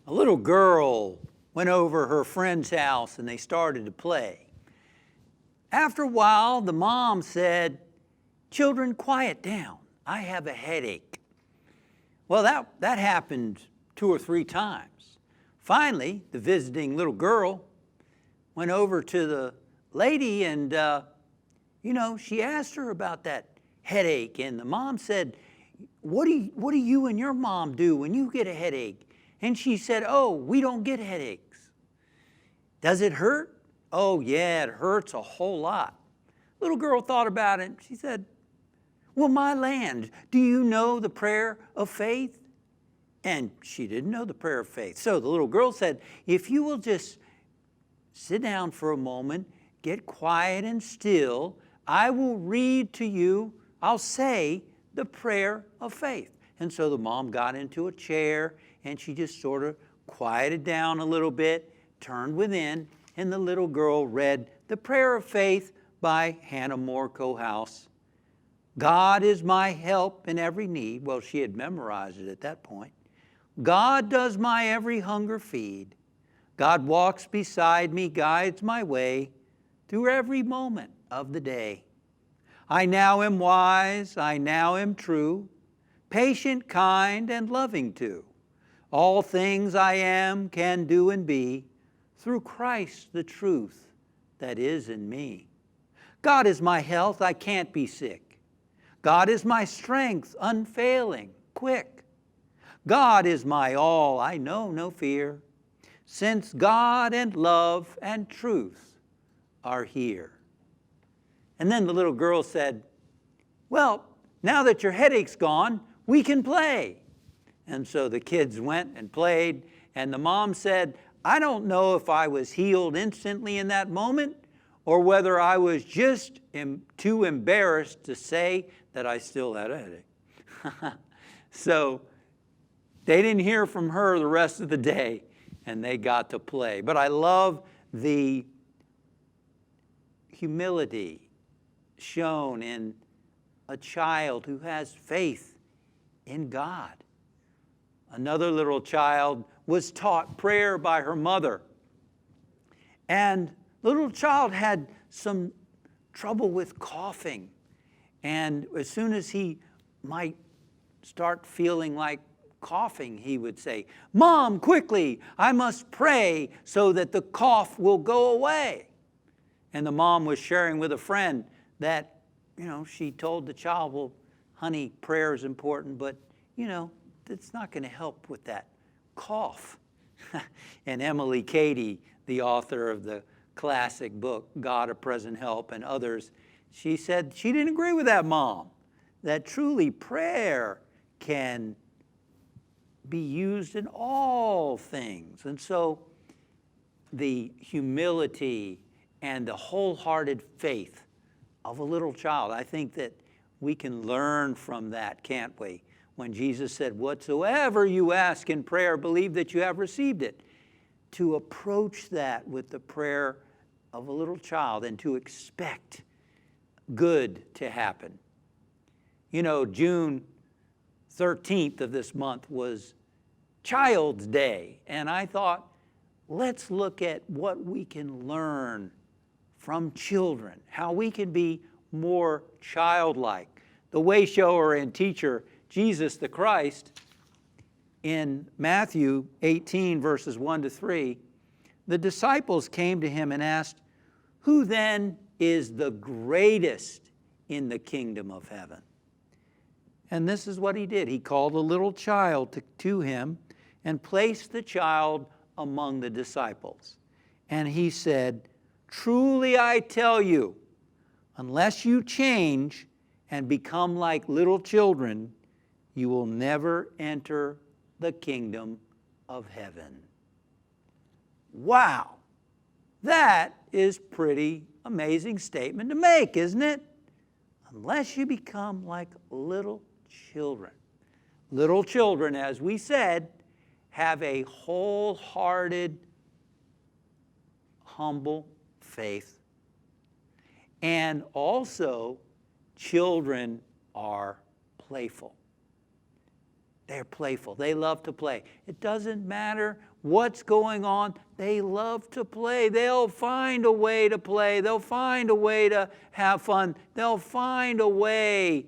A little girl went over her friend's house and they started to play. After a while, the mom said, "Children, quiet down. I have a headache." Well, that happened 2 or 3 times. Finally, the visiting little girl went over to the lady and, she asked her about that headache. And the mom said, what do you and your mom do when you get a headache? And she said, "Oh, we don't get headaches." "Does it hurt?" "Oh, yeah, it hurts a whole lot." Little girl thought about it. She said, "Well, my land, do you know the prayer of faith?" And she didn't know the prayer of faith. So the little girl said, "If you will just sit down for a moment, get quiet and still, I will read to you, I'll say the prayer of faith." And so the mom got into a chair and she just sort of quieted down a little bit, turned within, and the little girl read the prayer of faith by Hannah More Cohouse. "God is my help in every need." Well, she had memorized it at that point. "God does my every hunger feed. God walks beside me, guides my way through every moment of the day. I now am wise, I now am true, patient, kind, and loving too. All things I am, can do, and be through Christ the truth that is in me. God is my health, I can't be sick. God is my strength, unfailing, quick. God is my all, I know no fear, since God and love and truth are here." And then the little girl said, "Well, now that your headache's gone, we can play." And so the kids went and played, and the mom said, "I don't know if I was healed instantly in that moment or whether I was just too embarrassed to say that I still had a headache." So they didn't hear from her the rest of the day, and they got to play. But I love the humility shown in a child who has faith in God. Another little child was taught prayer by her mother. And the little child had some trouble with coughing. And as soon as he might start feeling like coughing, he would say, "Mom, quickly, I must pray so that the cough will go away." And the mom was sharing with a friend that, she told the child, "Well, honey, prayer is important, but, it's not going to help with that cough." And Emily Cady, the author of the classic book, God, a Present Help, and others, she said she didn't agree with that mom, that truly prayer can be used in all things. And so the humility and the wholehearted faith of a little child, I think that we can learn from that, can't we? When Jesus said, "Whatsoever you ask in prayer, believe that you have received it." To approach that with the prayer of a little child and to expect good to happen. June 13th of this month was Child's Day, and I thought, let's look at what we can learn from children, how we can be more childlike. The way shower and teacher, Jesus the Christ, in Matthew 18, verses 1 to 3, the disciples came to him and asked, "Who then is the greatest in the kingdom of heaven?" And this is what he did. He called a little child to him and placed the child among the disciples. And he said, "Truly I tell you, unless you change and become like little children, you will never enter the kingdom of heaven." Wow, that is pretty amazing statement to make, isn't it? Unless you become like little children. Little children, as we said, have a wholehearted, humble faith. And also, children are playful. They're playful. They love to play. It doesn't matter what's going on. They love to play. They'll find a way to play. They'll find a way to have fun. They'll find a way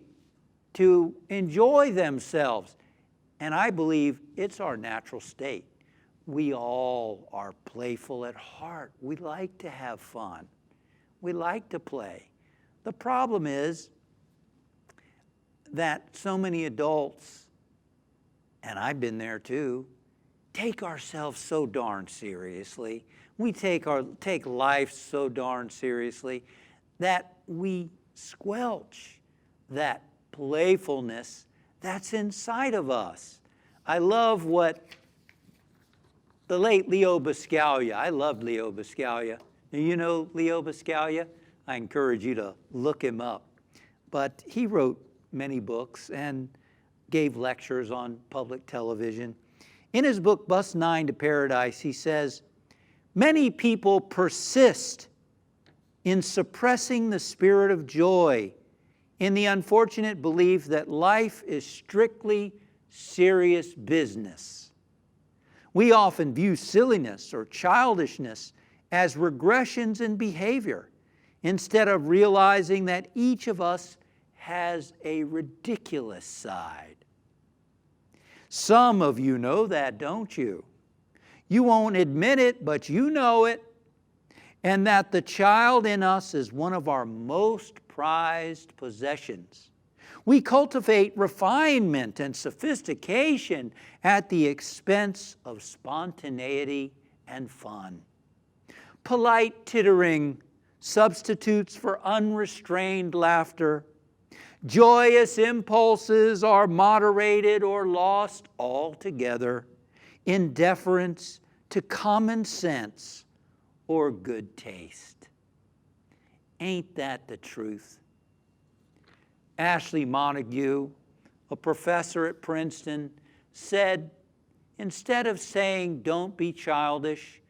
to enjoy themselves. And I believe it's our natural state. We all are playful at heart. We like to have fun. We like to play. The problem is that so many adults, and I've been there too, take ourselves so darn seriously. We take life so darn seriously that we squelch that playfulness that's inside of us. I love what the late Leo Buscaglia, I loved Leo Buscaglia. Do you know Leo Buscaglia? I encourage you to look him up. But he wrote many books and gave lectures on public television. In his book, Bus 9 to Paradise, he says, many people persist in suppressing the spirit of joy in the unfortunate belief that life is strictly serious business. We often view silliness or childishness as regressions in behavior instead of realizing that each of us has a ridiculous side. Some of you know that, don't you? You won't admit it, but you know it. And that the child in us is one of our most prized possessions. We cultivate refinement and sophistication at the expense of spontaneity and fun. Polite tittering substitutes for unrestrained laughter. Joyous impulses are moderated or lost altogether in deference to common sense or good taste. Ain't that the truth? Ashley Montague, a professor at Princeton, said, instead of saying don't be childish,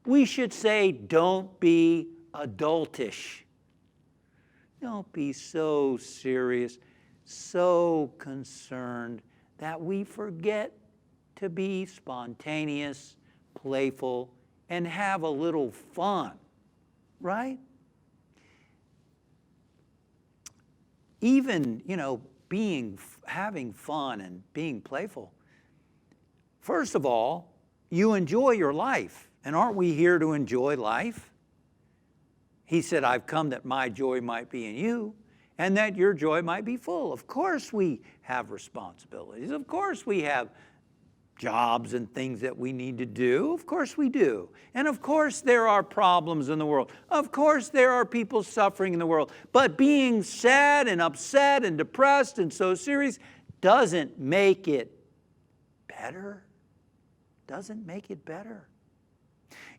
we should say don't be adultish. Don't be so serious, so concerned that we forget to be spontaneous, playful, and have a little fun, right? Even, having fun and being playful. First of all, you enjoy your life. And aren't we here to enjoy life? He said, I've come that my joy might be in you and that your joy might be full. Of course we have responsibilities. Of course we have jobs and things that we need to do. Of course we do. And of course there are problems in the world. Of course there are people suffering in the world. But being sad and upset and depressed and so serious doesn't make it better. Doesn't make it better.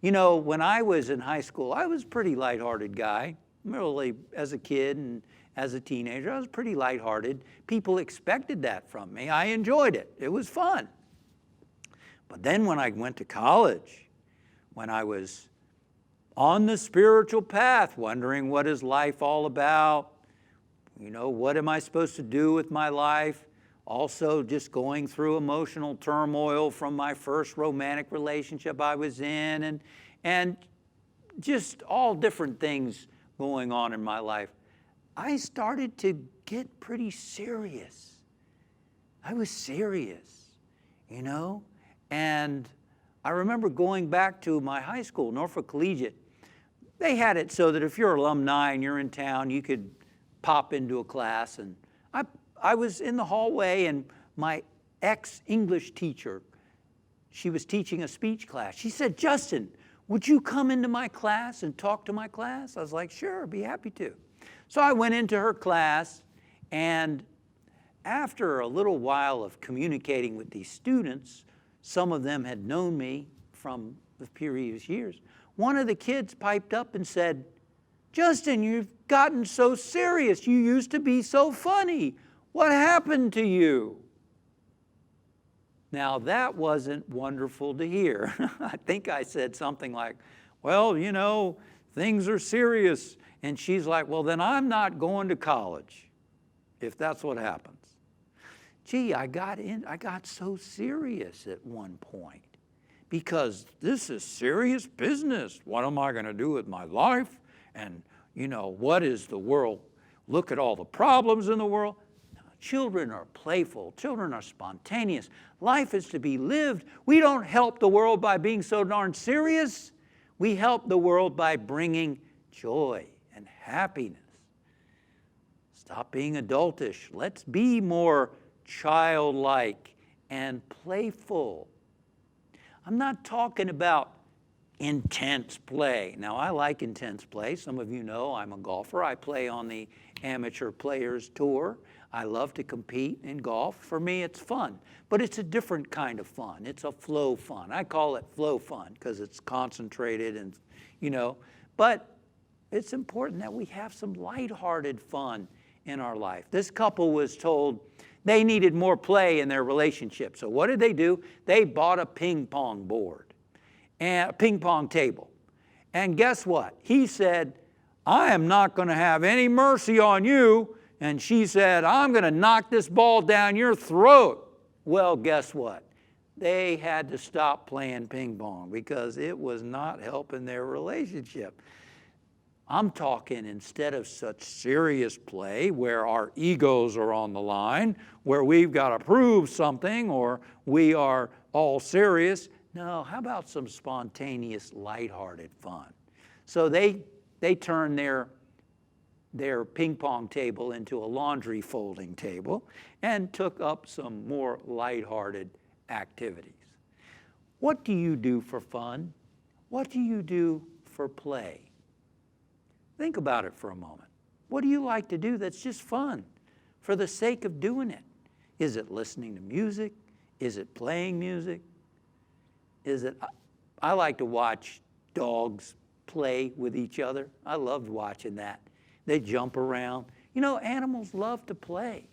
You know, when I was in high school, I was a pretty lighthearted guy. Really, as a kid and as a teenager, I was pretty lighthearted. People expected that from me. I enjoyed it. It was fun. But then when I went to college, when I was on the spiritual path, wondering what is life all about, what am I supposed to do with my life? Also just going through emotional turmoil from my first romantic relationship I was in and just all different things going on in my life. I started to get pretty serious. I was serious, And I remember going back to my high school, Norfolk Collegiate. They had it so that if you're alumni and you're in town, you could pop into a class. And I was in the hallway and my ex-English teacher, she was teaching a speech class. She said, Justin, would you come into my class and talk to my class? I was like, sure, I'd be happy to. So I went into her class, and after a little while of communicating with these students, some of them had known me from the previous years, one of the kids piped up and said, Justin, you've gotten so serious. You used to be so funny. What happened to you? Now, that wasn't wonderful to hear. I think I said something like, well, things are serious. And she's like, well, then I'm not going to college, if that's what happens. gee, I got so serious at one point because this is serious business. What am I going to do with my life? And, what is the world? Look at all the problems in the world. No, children are playful. Children are spontaneous. Life is to be lived. We don't help the world by being so darn serious. We help the world by bringing joy and happiness. Stop being adultish. Let's be more childlike and playful. I'm not talking about intense play. Now, I like intense play. Some of you know I'm a golfer. I play on the Amateur Players Tour. I love to compete in golf. For me, it's fun, but it's a different kind of fun. It's a flow fun. I call it flow fun because it's concentrated and, but it's important that we have some lighthearted fun in our life. This couple was told they needed more play in their relationship. So what did they do? They bought a ping pong board and a ping pong table. And guess what? He said, I am not going to have any mercy on you. And she said, I'm going to knock this ball down your throat. Well, guess what? They had to stop playing ping pong because it was not helping their relationship. I'm talking instead of such serious play where our egos are on the line, where we've got to prove something or we are all serious. No, how about some spontaneous, lighthearted fun? So they turned their ping pong table into a laundry folding table and took up some more lighthearted activities. What do you do for fun? What do you do for play? Think about it for a moment. What do you like to do that's just fun for the sake of doing it? Is it listening to music? Is it playing music? I like to watch dogs play with each other. I loved watching that. They jump around. Animals love to play.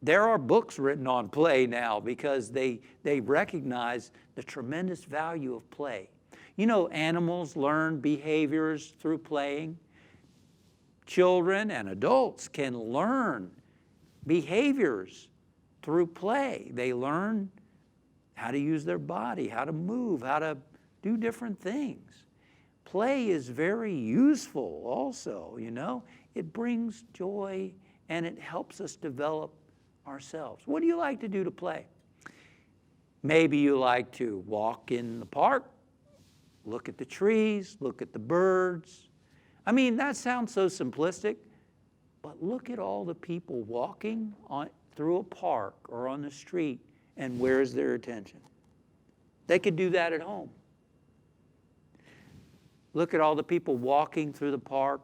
There are books written on play now because they recognize the tremendous value of play. Animals learn behaviors through playing. Children and adults can learn behaviors through play. They learn how to use their body, how to move, how to do different things. Play is very useful also, It brings joy and it helps us develop ourselves. What do you like to do to play? Maybe you like to walk in the park, look at the trees, look at the birds. That sounds so simplistic, but look at all the people walking through a park or on the street, and where's their attention? They could do that at home. Look at all the people walking through the park,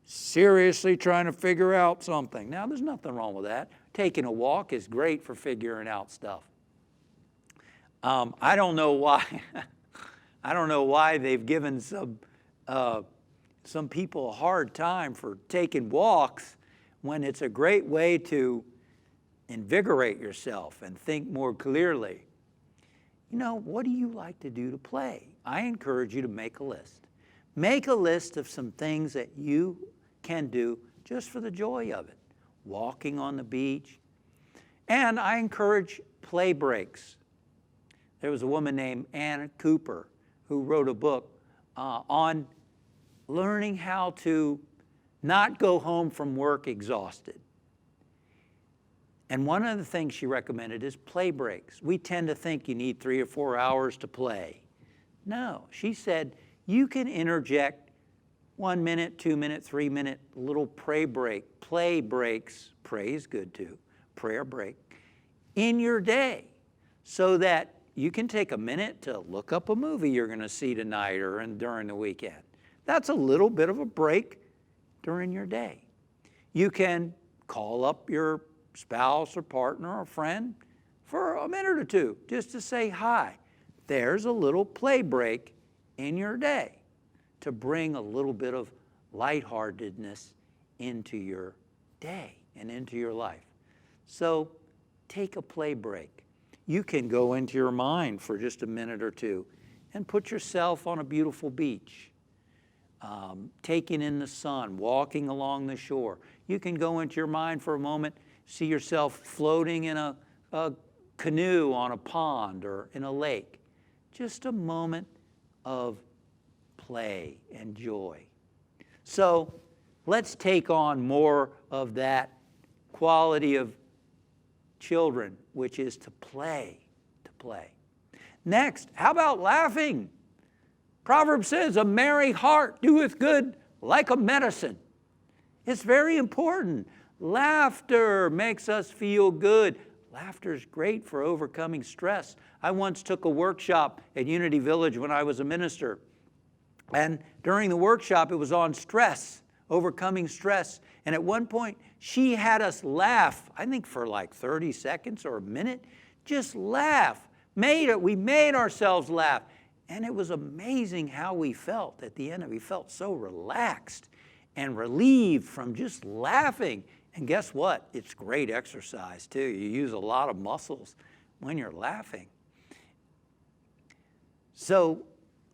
seriously trying to figure out something. Now, there's nothing wrong with that. Taking a walk is great for figuring out stuff. I don't know why. I don't know why they've given some people a hard time for taking walks when it's a great way to invigorate yourself and think more clearly. What do you like to do to play? I encourage you to make a list. Make a list of some things that you can do just for the joy of it. Walking on the beach. And I encourage play breaks. There was a woman named Anna Cooper who wrote a book on learning how to not go home from work exhausted. And one of the things she recommended is play breaks. We tend to think you need 3 or 4 hours to play. No, she said you can interject 1 minute, 2 minute, 3 minute little play breaks, pray is good too, prayer break, in your day so that you can take a minute to look up a movie you're going to see tonight or during the weekend. That's a little bit of a break during your day. You can call up your spouse or partner or friend for a minute or two just to say hi. There's a little play break in your day to bring a little bit of lightheartedness into your day and into your life. So take a play break. You can go into your mind for just a minute or two and put yourself on a beautiful beach, taking in the sun, walking along the shore. You can go into your mind for a moment see yourself floating in a canoe on a pond or in a lake. Just a moment of play and joy. So let's take on more of that quality of children, which is to play, to play. Next, how about laughing? Proverbs says, a merry heart doeth good like a medicine. It's very important. Laughter makes us feel good. Laughter is great for overcoming stress. I once took a workshop at Unity Village when I was a minister. And during the workshop, it was on stress, overcoming stress. And at one point, she had us laugh, I think for like 30 seconds or a minute, just laugh. We made ourselves laugh. And it was amazing how we felt at the end of it. We felt so relaxed and relieved from just laughing. And guess what? It's great exercise too. You use a lot of muscles when you're laughing. So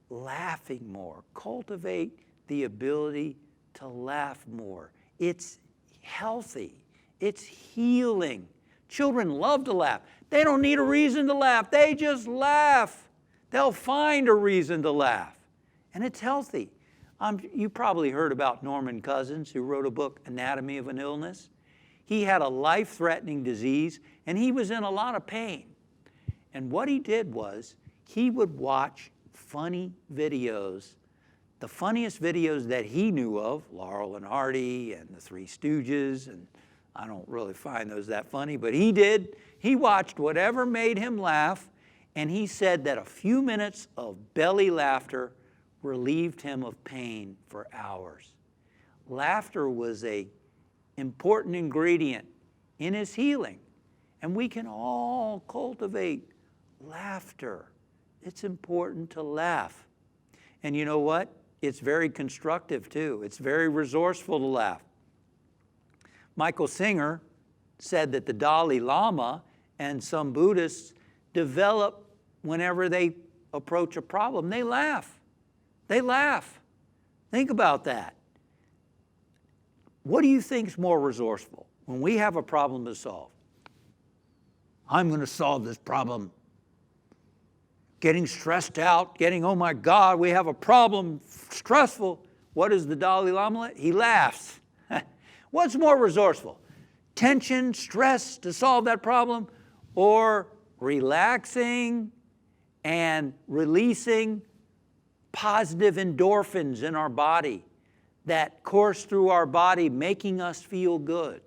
laughing more. Cultivate the ability to laugh more. It's healthy. It's healing. Children love to laugh. They don't need a reason to laugh. They just laugh. They'll find a reason to laugh. And it's healthy. You probably heard about Norman Cousins, who wrote a book, Anatomy of an Illness. He had a life-threatening disease, and he was in a lot of pain. And what he did was, he would watch funny videos, the funniest videos that he knew of, Laurel and Hardy and the Three Stooges, and I don't really find those that funny, but he did. He watched whatever made him laugh, and he said that a few minutes of belly laughter relieved him of pain for hours. Laughter was an important ingredient in his healing, and we can all cultivate laughter. It's important to laugh. And you know what? It's very constructive too. It's very resourceful to laugh. Michael Singer said that the Dalai Lama and some Buddhists develop whenever they approach a problem. They laugh. They laugh. Think about that. What do you think is more resourceful when we have a problem to solve? I'm going to solve this problem. Getting stressed out, oh my God, we have a problem, stressful. What does the Dalai Lama? He laughs. What's more resourceful? Tension, stress to solve that problem, or relaxing and releasing positive endorphins in our body that course through our body, making us feel good?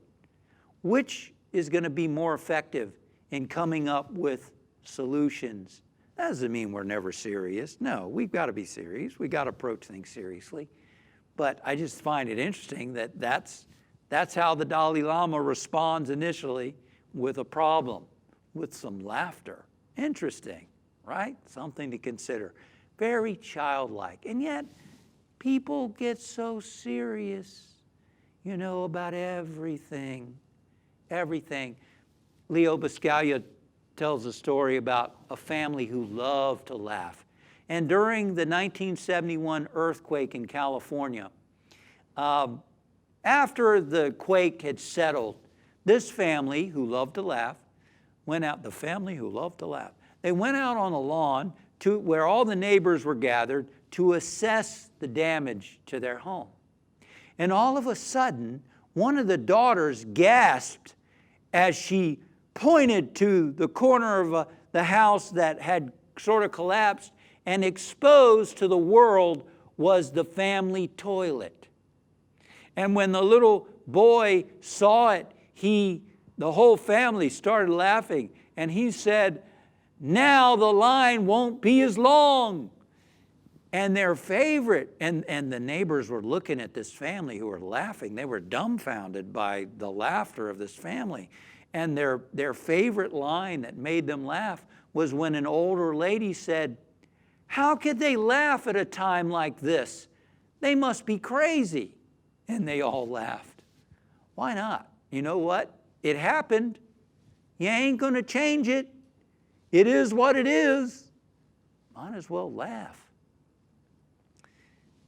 Which is going to be more effective in coming up with solutions? That doesn't mean we're never serious. No, we've got to be serious. We've got to approach things seriously. But I just find it interesting that that's how the Dalai Lama responds initially with a problem, with some laughter. Interesting, right? Something to consider. Very childlike. And yet, people get so serious, about everything. Everything. Leo Buscaglia tells a story about a family who loved to laugh. And during the 1971 earthquake in California, after the quake had settled, this family who loved to laugh went out, they went out on the lawn to where all the neighbors were gathered to assess the damage to their home. And all of a sudden, one of the daughters gasped as she pointed to the corner of the house that had sort of collapsed, and exposed to the world was the family toilet. And when the little boy saw it, the whole family started laughing, and he said, "Now the line won't be as long." And their favorite, and the neighbors were looking at this family who were laughing. They were dumbfounded by the laughter of this family. And their favorite line that made them laugh was when an older lady said, "How could they laugh at a time like this? They must be crazy." And they all laughed. Why not? You know what? It happened. You ain't going to change it. It is what it is. Might as well laugh.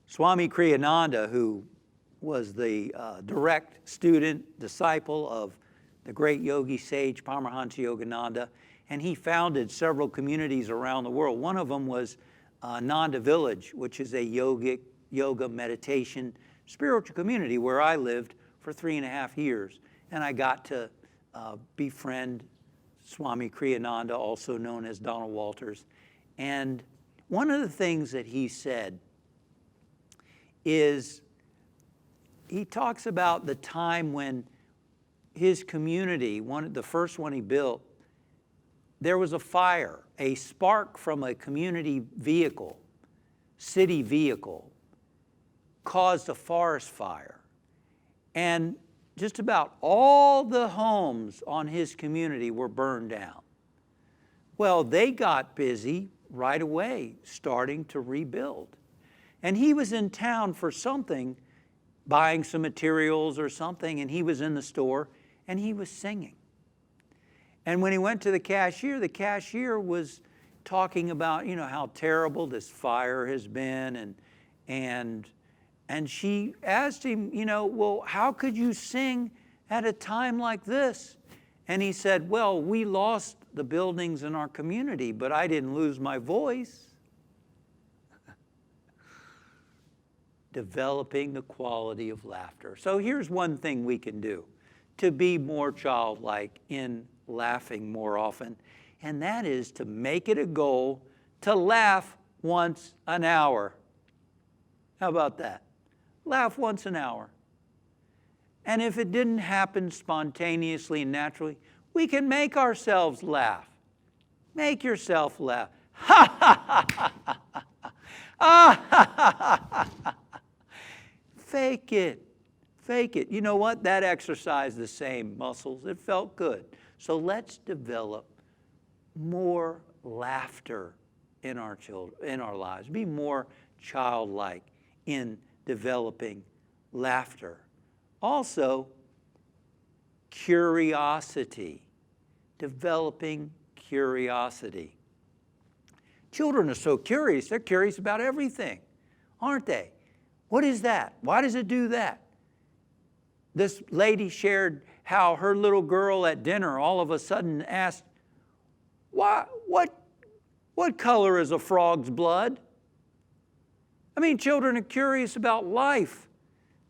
Swami Kriyananda, who was the direct student, disciple of the great yogi sage Paramahansa Yogananda, and he founded several communities around the world. One of them was Nanda Village, which is a yoga meditation spiritual community where I lived for 3.5 years. And I got to befriend Swami Kriyananda, also known as Donald Walters. And one of the things that he said is, he talks about the time when his community, the first one he built, there was a fire, a spark from a community vehicle, city vehicle, caused a forest fire. And just about all the homes on his community were burned down. Well, they got busy right away, starting to rebuild. And he was in town for something, buying some materials or something, and he was in the store, and he was singing. And when he went to the cashier was talking about, how terrible this fire has been, and she asked him, well, how could you sing at a time like this? And he said, well, we lost the buildings in our community, but I didn't lose my voice. Developing the quality of laughter. So here's one thing we can do to be more childlike in laughing more often, and that is to make it a goal to laugh once an hour. How about that? Laugh once an hour. And if it didn't happen spontaneously and naturally, we can make ourselves laugh. Make yourself laugh. Ha ha ha ha ha ha. Fake it. Fake it. You know what? That exercised the same muscles. It felt good. So let's develop more laughter in our lives. Be more childlike in developing laughter. Also, curiosity. Developing curiosity. Children are so curious. They're curious about everything, aren't they? What is that? Why does it do that? This lady shared how her little girl at dinner all of a sudden asked, what color is a frog's blood? I mean, children are curious about life.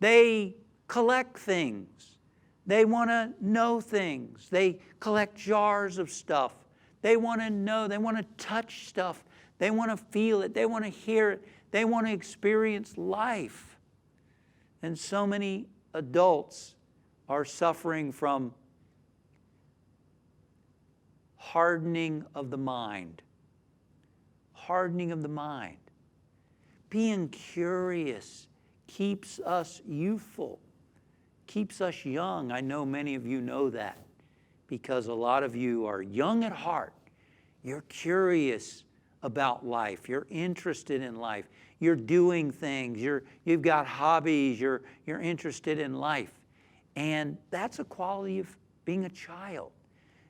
They collect things. They want to know things. They collect jars of stuff. They want to know. They want to touch stuff. They want to feel it. They want to hear it. They want to experience life. And so many adults are suffering from hardening of the mind. Hardening of the mind. Being curious keeps us youthful, keeps us young. I know many of you know that because a lot of you are young at heart. You're curious about life. You're interested in life. You're doing things. You've got hobbies. You're interested in life. And that's a quality of being a child.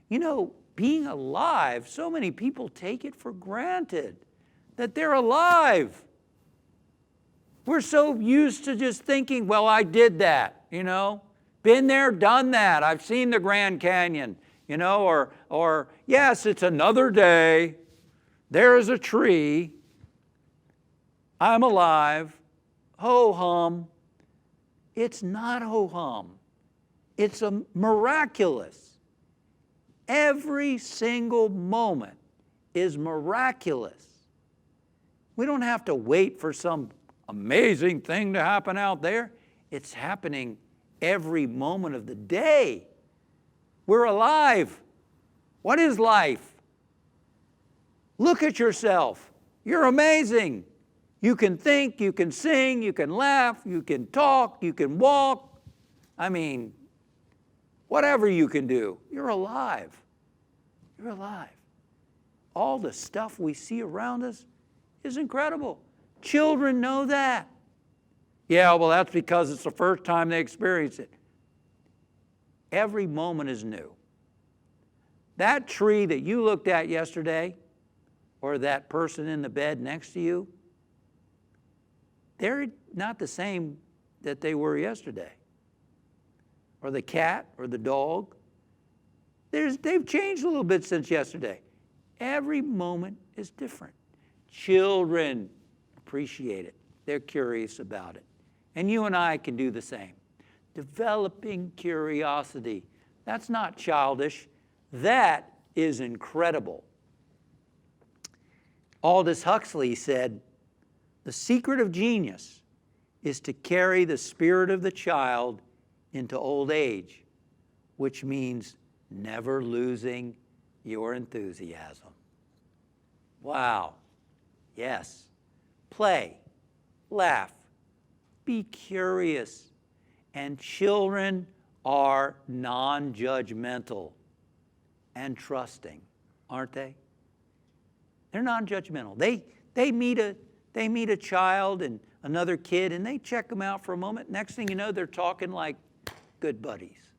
Being alive, so many people take it for granted that they're alive. We're so used to just thinking, well, I did that, Been there, done that. I've seen the Grand Canyon, or yes, it's another day. There is a tree. I'm alive. Ho-hum. It's not ho-hum. It's a miraculous. Every single moment is miraculous. We don't have to wait for some amazing thing to happen out there. It's happening every moment of the day. We're alive. What is life? Look at yourself. You're amazing. You can think, you can sing, you can laugh, you can talk, you can walk. I mean, whatever you can do, you're alive. You're alive. All the stuff we see around us is incredible. Children know that. Yeah, well, that's because it's the first time they experience it. Every moment is new. That tree that you looked at yesterday, or that person in the bed next to you, they're not the same that they were yesterday. Or the cat or the dog. They've changed a little bit since yesterday. Every moment is different. Children appreciate it. They're curious about it. And you and I can do the same. Developing curiosity. That's not childish. That is incredible. Aldous Huxley said, "The secret of genius is to carry the spirit of the child into old age, which means never losing your enthusiasm." Wow. Yes. Play, laugh, be curious. And children are non-judgmental and trusting, aren't they? They're non-judgmental. They meet a child and another kid, and they check them out for a moment. Next thing you know, they're talking like good buddies.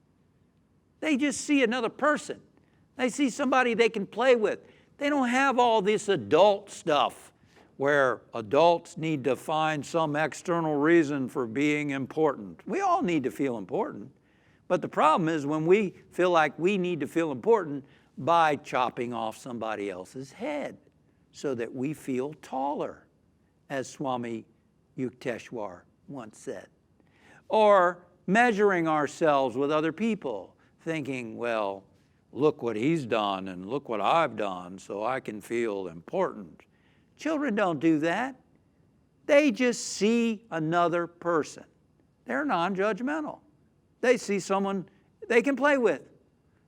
They just see another person. They see somebody they can play with. They don't have all this adult stuff where adults need to find some external reason for being important. We all need to feel important. But the problem is when we feel like we need to feel important by chopping off somebody else's head so that we feel taller, as Swami Yukteswar once said. Or measuring ourselves with other people, thinking, well, look what he's done and look what I've done so I can feel important. Children don't do that. They just see another person. They're non-judgmental. They see someone they can play with,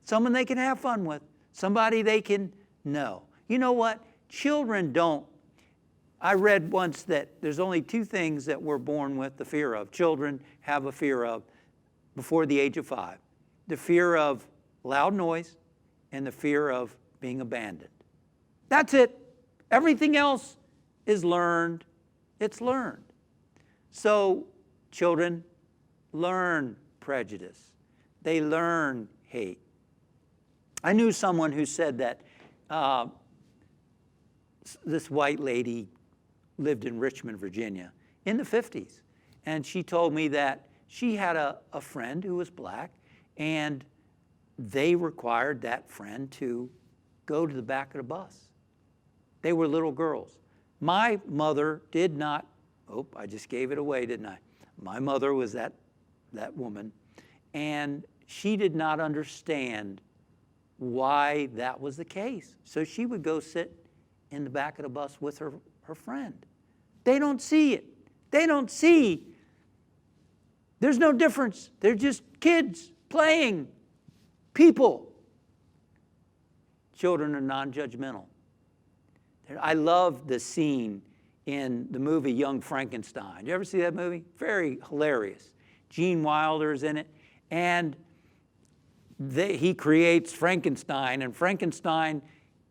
someone they can have fun with, somebody they can know. You know what? Children don't. I read once that there's only two things that we're born with the fear of. Children have a fear of before the age of 5. The fear of loud noise and the fear of being abandoned. That's it. Everything else is learned. It's learned. So children learn prejudice. They learn hate. I knew someone who said that this white lady lived in Richmond, Virginia in the 50s. And she told me that she had a friend who was black, and they required that friend to go to the back of the bus. They were little girls. My mother did not, I just gave it away, didn't I? My mother was that woman, and she did not understand why that was the case. So she would go sit in the back of the bus with her friend. They don't see it. They don't see. There's no difference. They're just kids playing. People. Children are non-judgmental. I love the scene in the movie Young Frankenstein. You ever see that movie? Very hilarious. Gene Wilder's in it. And he creates Frankenstein, and Frankenstein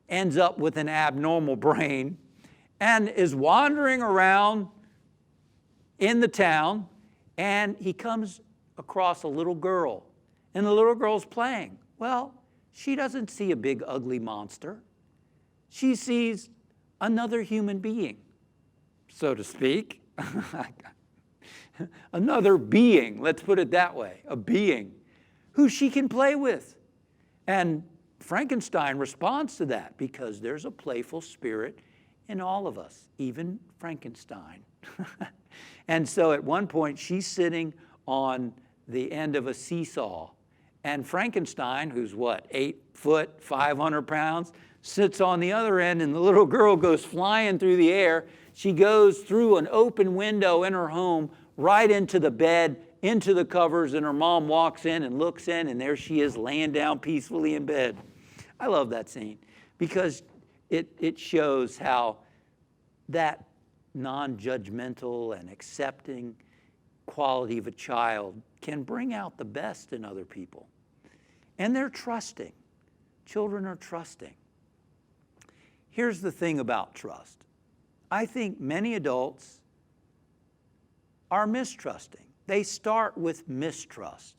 ends up with an abnormal brain and is wandering around in the town, and he comes across a little girl, and the little girl's playing. Well, she doesn't see a big ugly monster. She sees another human being, so to speak. Another being, let's put it that way, a being who she can play with. And Frankenstein responds to that because there's a playful spirit in all of us, even Frankenstein. And so at one point, she's sitting on the end of a seesaw. And Frankenstein, who's 8 foot, 500 pounds, sits on the other end, and the little girl goes flying through the air. She goes through an open window in her home, right into the bed, into the covers, and her mom walks in and looks in, and there she is laying down peacefully in bed. I love that scene because it shows how that non-judgmental and accepting quality of a child can bring out the best in other people. And they're trusting. Children are trusting. Here's the thing about trust. I think many adults are mistrusting. They start with mistrust.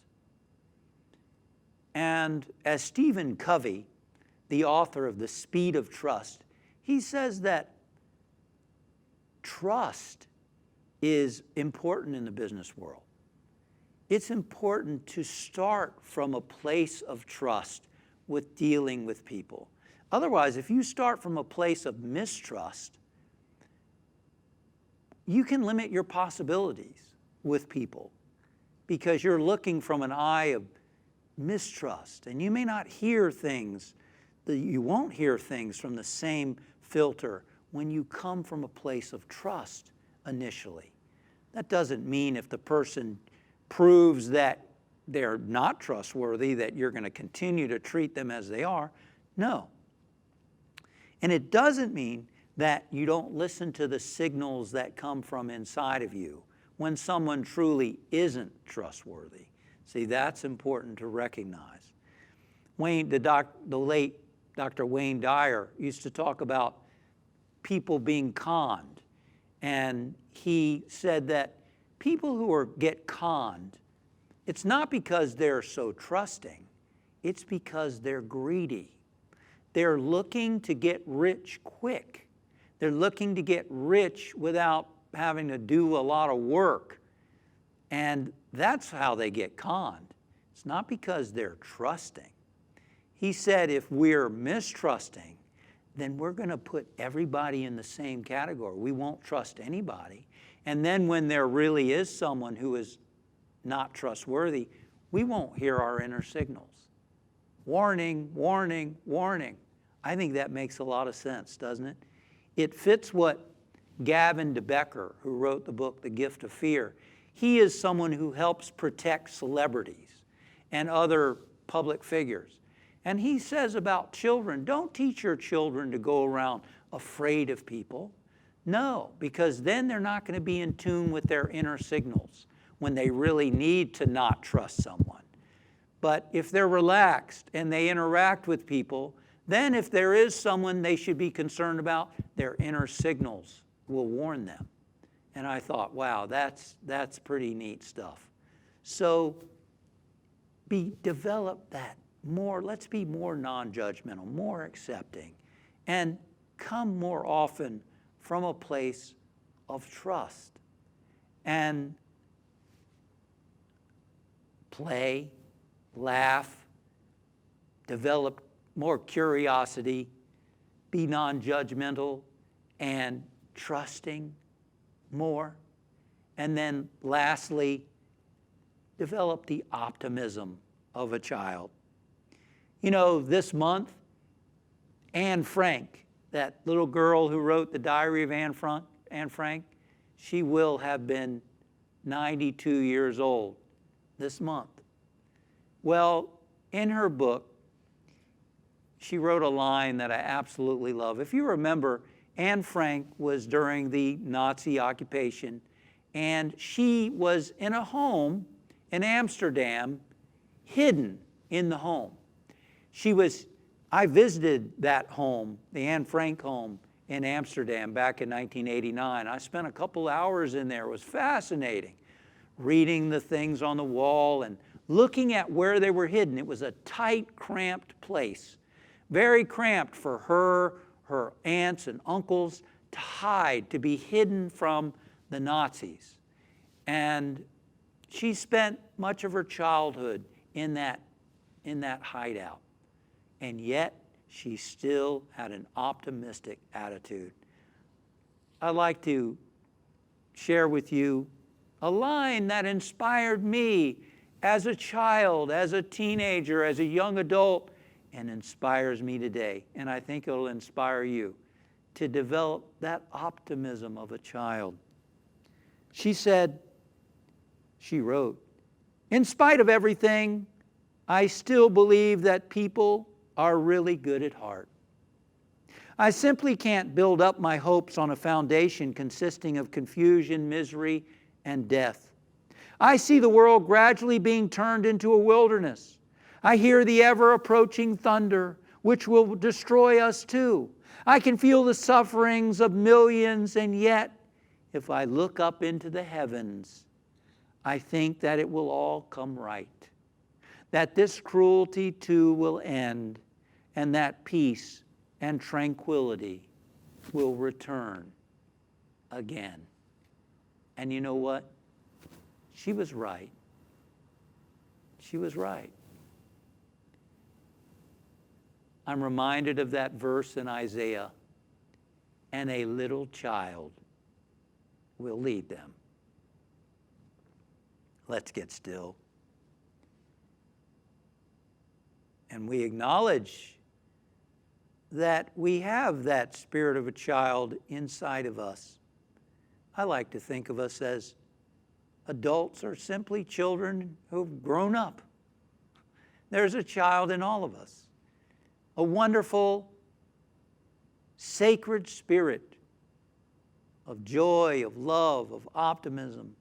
And as Stephen Covey, the author of The Speed of Trust, he says that trust is important in the business world. It's important to start from a place of trust with dealing with people. Otherwise, if you start from a place of mistrust, you can limit your possibilities with people because you're looking from an eye of mistrust, and you may not hear things, you won't hear things from the same filter when you come from a place of trust initially. That doesn't mean if the person proves that they're not trustworthy that you're going to continue to treat them as they are. No. And it doesn't mean that you don't listen to the signals that come from inside of you when someone truly isn't trustworthy. See, that's important to recognize. The late Dr. Wayne Dyer used to talk about people being conned. And he said that people who get conned, it's not because they're so trusting, it's because they're greedy. They're looking to get rich quick. They're looking to get rich without having to do a lot of work. And that's how they get conned. It's not because they're trusting. He said if we're mistrusting, then we're going to put everybody in the same category. We won't trust anybody. And then when there really is someone who is not trustworthy, we won't hear our inner signals. Warning, warning, warning. I think that makes a lot of sense, doesn't it? It fits what Gavin de Becker, who wrote the book, The Gift of Fear, he is someone who helps protect celebrities and other public figures. And he says about children, don't teach your children to go around afraid of people. No, because then they're not going to be in tune with their inner signals when they really need to not trust someone. But if they're relaxed and they interact with people, then if there is someone they should be concerned about, their inner signals will warn them. And I thought, wow, that's pretty neat stuff. So develop that more. Let's be more non-judgmental, more accepting, and come more often from a place of trust. And play, laugh, develop more curiosity, be non-judgmental and trusting more. And then lastly, develop the optimism of a child. You know, this month, Anne Frank, that little girl who wrote the Diary of Anne Frank, she will have been 92 years old this month. Well, in her book, she wrote a line that I absolutely love. If you remember, Anne Frank was during the Nazi occupation, and she was in a home in Amsterdam, hidden in the home. I visited that home, the Anne Frank home in Amsterdam back in 1989. I spent a couple hours in there. It was fascinating, reading the things on the wall and looking at where they were hidden. It was a tight, cramped place, very cramped for her aunts and uncles to hide, to be hidden from the Nazis. And she spent much of her childhood in that hideout. And yet, she still had an optimistic attitude. I'd like to share with you a line that inspired me as a child, as a teenager, as a young adult, and inspires me today. And I think it'll inspire you to develop that optimism of a child. She wrote, "In spite of everything, I still believe that people are really good at heart. I simply can't build up my hopes on a foundation consisting of confusion, misery, and death. I see the world gradually being turned into a wilderness. I hear the ever-approaching thunder, which will destroy us too. I can feel the sufferings of millions, and yet, if I look up into the heavens, I think that it will all come right, that this cruelty too will end, and that peace and tranquility will return again." And you know what? She was right. She was right. I'm reminded of that verse in Isaiah, and a little child will lead them. Let's get still. And we acknowledge that we have that spirit of a child inside of us. I like to think of us as adults or simply children who've grown up. There's a child in all of us, a wonderful, sacred spirit of joy, of love, of optimism,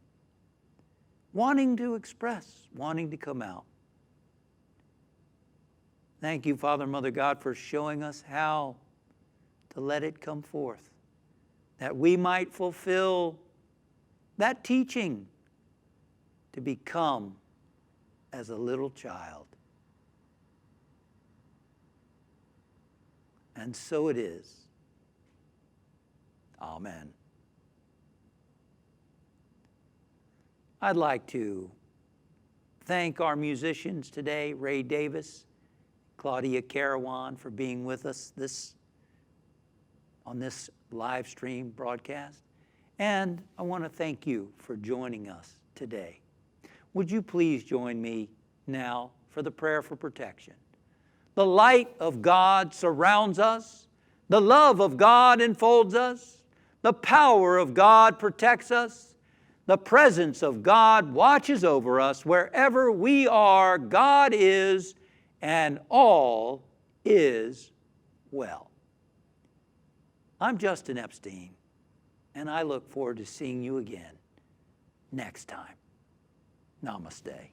wanting to express, wanting to come out. Thank you, Father and Mother God, for showing us how to let it come forth, that we might fulfill that teaching to become as a little child. And so it is. Amen. I'd like to thank our musicians today, Ray Davis, Claudia Carawan, for being with us on this live stream broadcast. And I want to thank you for joining us today. Would you please join me now for the prayer for protection? The light of God surrounds us. The love of God enfolds us. The power of God protects us. The presence of God watches over us. Wherever we are, God is, and all is well. I'm Justin Epstein, and I look forward to seeing you again next time. Namaste.